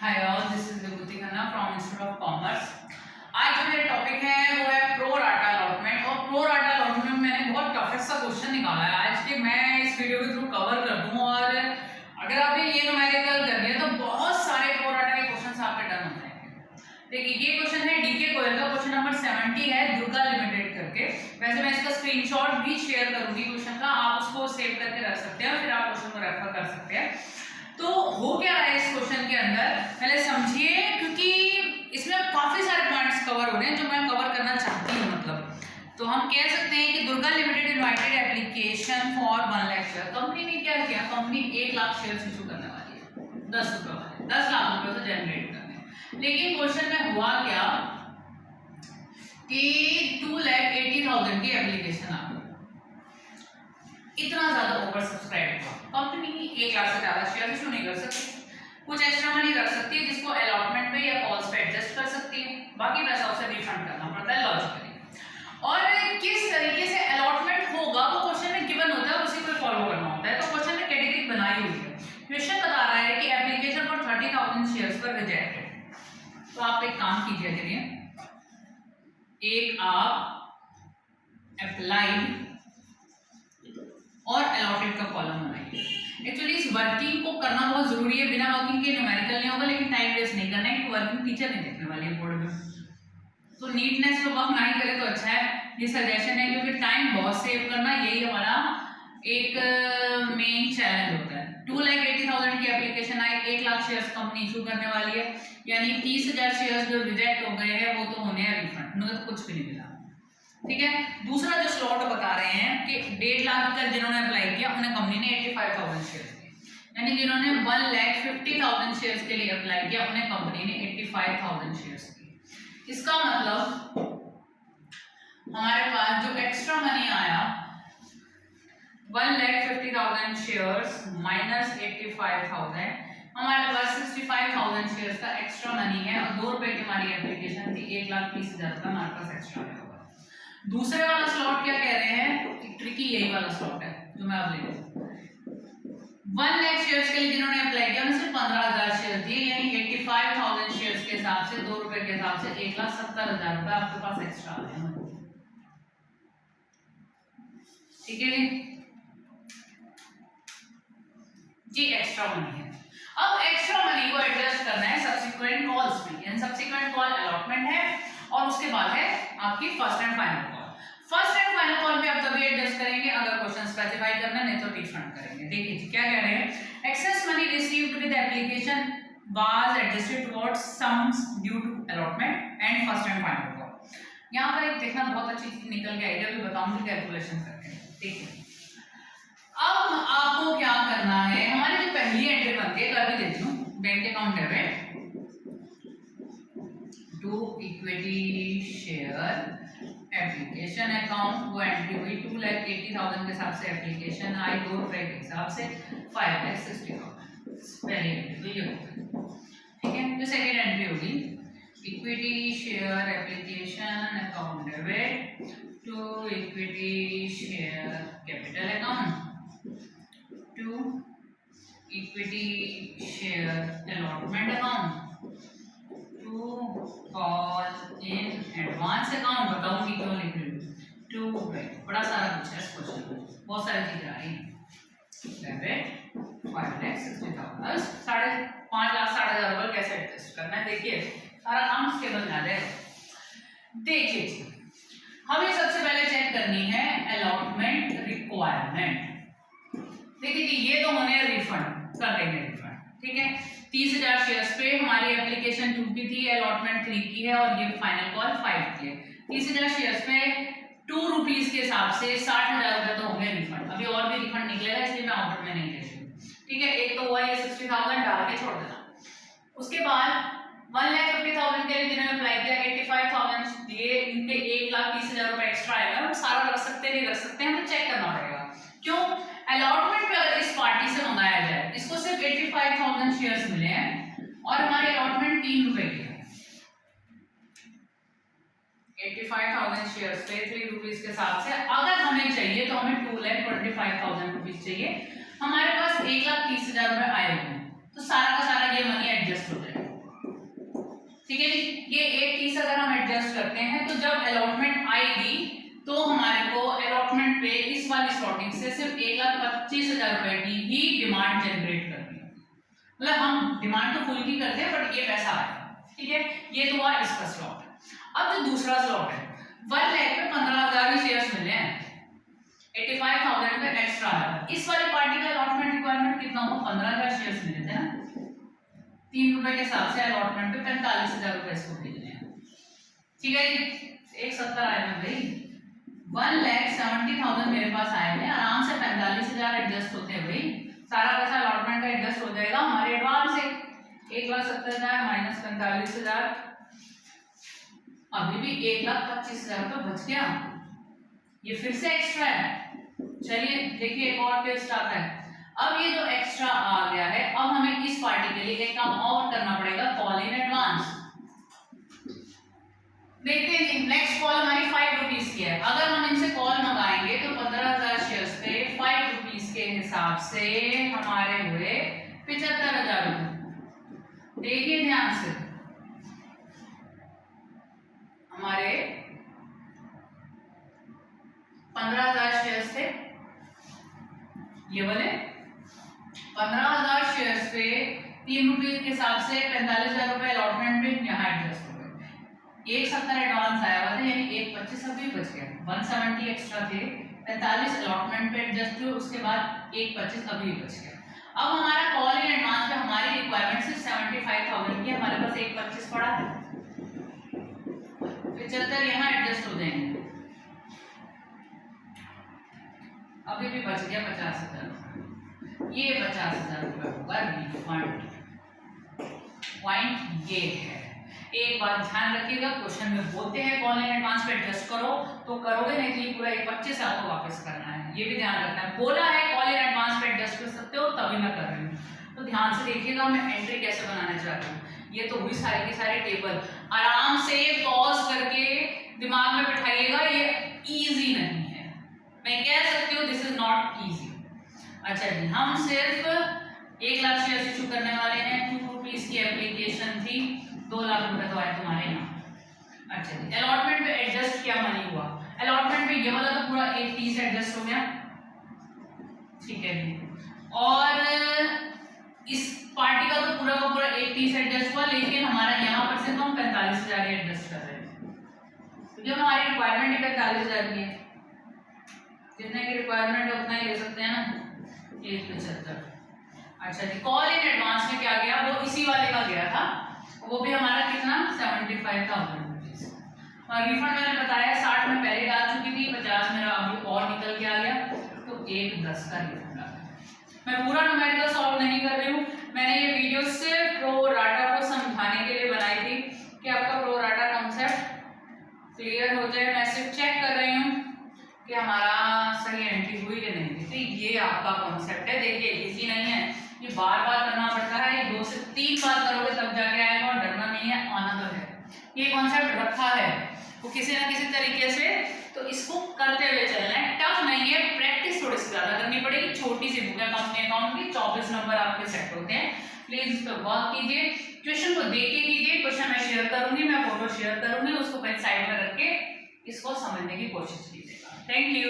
Hi all, this is Vibhuti Khanna from institute of commerce. आज जो मेरा टॉपिक है वो है प्रो राटा अलॉटमेंट। और प्रो राटा अलॉटमेंट में मैंने बहुत टफेस्ट सा क्वेश्चन निकाला है आज के, मैं इस वीडियो के थ्रू कवर कर दूं। और अगर आपने ये न्यूमेरिकल कर लिया तो बहुत सारे प्रो राटा के क्वेश्चंस आपके डन हो जाएंगे। देखिए, ये क्वेश्चन है डीके गोयल का, क्वेश्चन नंबर 70 है, दुर्गा लिमिटेड करके। वैसे मैं इसका स्क्रीनशॉट भी शेयर करूंगी क्वेश्चन का, आप उसको सेव करके रख सकते हैं और फिर आप क्वेश्चन को रेफर कर सकते हैं। तो हो क्या रहा है इस क्वेश्चन के अंदर, पहले समझिए, क्योंकि इसमें काफी सारे पॉइंट्स कवर हो रहे हैं जो मैं कवर करना चाहती हूँ। मतलब तो हम कह सकते हैं कि Durga limited invited application for 1 lakh share. Company ने क्या किया, कंपनी 1 लाख शेयर इशू करने वाली है, 10 रुपए वाले, 10 लाख रुपए से जनरेट करने। लेकिन क्वेश्चन में हुआ क्या कि 2,80,000 की एप्लीकेशन आ गई, इतना ज्यादा ओवर सब्सक्राइब हुआ। कंपनी 1 लाख से ज्यादा शेयर इशू नहीं कर सकती, कुछ एक्स्ट्रा मनी रख सकती है जिसको अलॉटमेंट पे या कॉल्स पे एडजस्ट कर सकती है, बाकी पैसा उसे रिफंड करना पड़ता है लॉजिकली। और किस तरीके से अलॉटमेंट होगा वो क्वेश्चन में गिवन होता है, उसी को फॉलो करना होता है। तो क्वेश्चन में कैटेगरी बनाई हुई है। क्वेश्चन बता रहा है कि एप्लीकेशन फॉर 30,000 शेयर्स पर रिजेक्टेड। तो आप एक काम कीजिए, चलिए एक आप अप्लाइड और अलॉटेड का कॉलम बनाइए। एक्चुअली इस वर्किंग को करना बहुत जरूरी है, बिना वर्किंग के न्यूमेरिकल नहीं होगा। लेकिन टाइम वेस्ट नहीं करना है, क्योंकि वर्किंग टीचर नहीं देखने वाली है बोर्ड में। तो नीटनेस पे वर्क नहीं करे तो अच्छा है, ये सजेशन है, क्योंकि टाइम बहुत सेव करना यही हमारा एक मेन चैलेंज होता है। 2,80,000 की एप्लीकेशन आई, 1 लाख शेयर्स कंपनी इशू करने वाली है, यानी 30,000 शेयर्स जो रिजेक्ट हो गए हैं वो तो होने हैं रिफंड, उन्हें तो कुछ भी नहीं मिला। ठीक है, दूसरा जो स्लॉट बता रहे हैं कि 1.5 लाख का जिन्होंने अप्लाई किया उन्हें कंपनी ने 85,000 शेयर्स दिए, यानी जिन्होंने 1,50,000 शेयर्स के लिए अप्लाई किया उन्हें कंपनी ने 85,000 शेयर्स दिए। इसका मतलब हमारे पास जो एक्स्ट्रा मनी आया 1,50,000 शेयर्स माइनस 85,000, हमारे पास 65,000 शेयर्स का एक्स्ट्रा मनी है। और 2 रुपए की हमारी एप्लीकेशन थी, 1,30,000 का हमारे पास एक्स्ट्रा है। दूसरे वाला स्लॉट क्या कह रहे हैं, ट्रिकी यही वाला स्लॉट है जो मैं अब ले रहा हूं। 1 लाख शेयर्स के लिए जिन्होंने अप्लाई किया उन्हें सिर्फ 15,000 शेयर दिए, यानी 85,000 शेयर्स के हिसाब से 2 रुपए के हिसाब से 1,70,000 रुपए आपके पास एक्स्ट्रा आ रहे हैं। ठीक है जी, एक्स्ट्रा मनी है। अब एक्स्ट्रा मनी को एडजस्ट करना है सब्सिक्वेंट कॉल्स में, यानी सब्सिक्वेंट कॉल अलॉटमेंट है और उसके बाद है आपकी first and final call. First and final call पे आप तभी एडजस्ट करेंगे अगर क्वेश्चन स्पेसिफाई करना, नहीं तो रिफंड करेंगे। देखिए क्या कह रहे हैं, excess money received with application was adjusted towards sums due to allotment and first and final call. यहां पर एक देखना बहुत अच्छी चीज निकल के आएगी, अभी बताऊंगी कैलकुलेशन करके। देखिए अब आपको क्या करना है, हमारी जो पहली एंट्री बनती है, कर भी देती हूँ, bank account debit to equity share application account, वो एंट्री हुई 2,80,000 के हिसाब से एप्लीकेशन आई, 2 रुपए के हिसाब से 5,60,000 पहली एंट्री हुई। ठीक है, जो सेकेंड एंट्री होगी equity share application account debit to equity share capital account to equity share allotment account to call in advance account. बताऊंगी क्यों लिख रही हूँ, टू बड़ा सारा कुछ है इस क्वेश्चन में, बहुत सारी चीजें आ रही हैं। डेबिट 5,60,000, 5 लाख 60,000 रुपये कैसे एडजस्ट करना है, देखिए सारा काम उसके बन जाता है। देखिए जी, हमें सबसे पहले चेक करनी है अलॉटमेंट रिक्वायरमेंट। देखिए कि ये तो होने रिफंड कर देंगे रिफंड। ठीक है, 30,000 शेयर्स पे हमारी एप्लीकेशन 2 की थी, अलॉटमेंट 3 की है और ये फाइनल कॉल 5 की है। 30,000 शेयर्स पे 2 रुपीस के हिसाब से 60,000 रुपए तो होंगे रिफंड। अभी और भी रिफंड निकलेगा, इसलिए मैं ऑर्डर में नहीं ले रही हूँ। ठीक है, एक तो हुआ ये 60,000 डाल के छोड़ देना। उसके बाद 1,50,000 के लिए जिन्होंने अप्लाई किया 85,000 दिए, इनके 1,30,000 रुपए एक्स्ट्रा आएगा। हम सारा रख सकते नहीं रख सकते, हमें चेक करना पड़ेगा। क्यों, अलॉटमेंट पे अगर इस पार्टी से मंगाया जाए, इसको सिर्फ 85,000 शेयर्स मिले हैं और हमारे अलॉटमेंट 3 रुपए की है। 85,000 शेयर्स पे 3 रुपीस के हिसाब से अगर हमें चाहिए तो हमें 2,25,000 रुपीस चाहिए। हमारे पास 1,30,000 रुपए आए हुए हैं, तो सारा का सारा ये मनी एडजस्ट हो जाएगा। ठीक है जी। ये 1 30 अगर हम एडजस्ट करते हैं तो जब अलॉटमेंट आएगी तो हमारे को अलॉटमेंट पे इस वाली स्लॉटिंग से सिर्फ 1,25,000 रुपए की ही डिमांड जनरेट करनी है। मतलब हम डिमांड तो फुल की करते हैं बट ये पैसा आएगा। ठीक है, ये तो हुआ इसका स्लॉट। अब जो दूसरा स्लॉट है 1 लाख पे 15,000 के शेयर्स मिले हैं, 85,000 पे एक्स्ट्रा है। इस वाली पार्टी का अलॉटमेंट रिक्वायरमेंट कितना होगा? 15,000 शेयर्स मिले थे ना, 3 रुपए के हिसाब से अलॉटमेंट पे 45,000 रुपए इसको भेजने हैं। ठीक है जी, 170 आए ना भाई, 1,70,000 मेरे पास आए हैं, आराम से 45,000 एडजस्ट होते हैं भाई, सारा पैसा अलॉटमेंट का एडजस्ट हो जाएगा हमारे एडवांस से। 1,70,000 माइनस 45,000, अभी भी 1,25,000 रुपये बच गया। ये फिर से एक्स्ट्रा है। चलिए देखिए एक और टेस्ट आता है। अब ये जो एक्स्ट्रा आ गया है, अब हमें इस पार्टी के लिए एक काम और करना पड़ेगा, कॉल इन एडवांस। देखते हैं नेक्स्ट कॉल हमारी 5 रुपीज की है। अगर हम इनसे कॉल मंगाएंगे तो 15,000 शेयर्स पे 5 रुपीज के हिसाब से हमारे हुए 75,000 रुपए। देखिए ध्यान से, हमारे 15,000 शेयर्स थे, ये वाले 15,000 शेयर्स पे 3 रुपये के हिसाब से 45,000 रुपए अलॉटमेंट में यहाँ एडजस्ट हो गए। 170 एडवांस आया हुआ था, यानी 125 अभी बच गया। 170 एक्स्ट्रा थे, 45 अलॉटमेंट पे एडजस्ट हुए, उसके बाद 125 अभी बच गया। अब हमारा कॉल इन एडवांस पे हमारी रिक्वायरमेंट सिर्फ 75,000 की, हमारे पास 125 पड़ा है, 75 यहाँ एडजस्ट हो जाएंगे, अभी भी बच गया 50,000। ये 50,000 रुपए होगा रिफंड। पॉइंट ये है, एक बात ध्यान रखिएगा, क्वेश्चन में बोलते हैं कॉल इन एडवांस पे एडजस्ट करो तो करोगे, नहीं तो ये पूरा 125 आपको वापस करना है, ये भी ध्यान रखना है। बोला है कॉल इन एडवांस पे एडजस्ट कर सकते हो, तभी मैं कर रही हूँ। तो ध्यान से देखिएगा मैं एंट्री कैसे बनाना चाहती हूँ। ये तो हुई सारी की सारी टेबल, आराम से पॉज करके दिमाग में बिठाइएगा, ये इजी नहीं है, मैं कह सकती हूँ दिस इज नॉट इजी। अच्छा जी, हम सिर्फ 1 लाख शेयर इशू करने वाले हैं, 2 रुपीज की एप्लीकेशन थी, 2 लाख रुपए तो आए तुम्हारे यहाँ। अच्छा जी, अलॉटमेंट पे एडजस्ट क्या मनी हुआ? अलॉटमेंट पे ये वाला तो पूरा 1 से एडजस्ट हो गया, ठीक है जी, और इस पार्टी का तो पूरा का पूरा 1 से एडजस्ट हुआ, लेकिन हमारा यहाँ पर से तो हम 45,000 एडजस्ट कर रहे हैं, क्योंकि हमारी रिक्वायरमेंट ही 45,000 की है, जितने की रिक्वायरमेंट है उतना ही ले सकते हैं ना, 175। अच्छा जी, कॉल इन एडवांस में क्या गया? वो इसी वाले का गया था, वो भी हमारा कितना? 75,000 रुपीज। और रिफंड मैंने बताया 60 में पहले डाल चुकी थी, 50 मेरा अभी और निकल के आ गया, तो 110 का रिफंड आ गया। मैं पूरा न्यूमेरिकल सॉल्व नहीं कर रही हूँ, मैंने ये वीडियो सिर्फ प्रो राटा को समझाने के लिए बनाई थी कि आपका प्रो राटा कॉन्सेप्ट क्लियर हो जाए। मैं सिर्फ चेक कर रही हूँ कि हमारा सही एंट्री हुई या नहीं। तो ये आपका कॉन्सेप्ट है, देखिए इजी नहीं है, ये बार बार करना पड़ता है, ये 2 से 3 बार करोगे तब जाके आएगा, और डरना नहीं है, आना तो है। ये कॉन्सेप्ट रखा है वो किसी ना किसी तरीके से, तो इसको करते हुए चलना है, टफ नहीं है, प्रैक्टिस थोड़ी सी ज्यादा करनी पड़ेगी। छोटी सी बुक है कंपनी अकाउंट की, 24 नंबर आपके सेट होते हैं, प्लीज इस पर वर्क कीजिए, क्वेश्चन को देख के कीजिए। क्वेश्चन मैं शेयर करूंगी, मैं फोटो शेयर करूंगी, उसको साइड में रख के इसको समझने की कोशिश कीजिएगा। Thank you.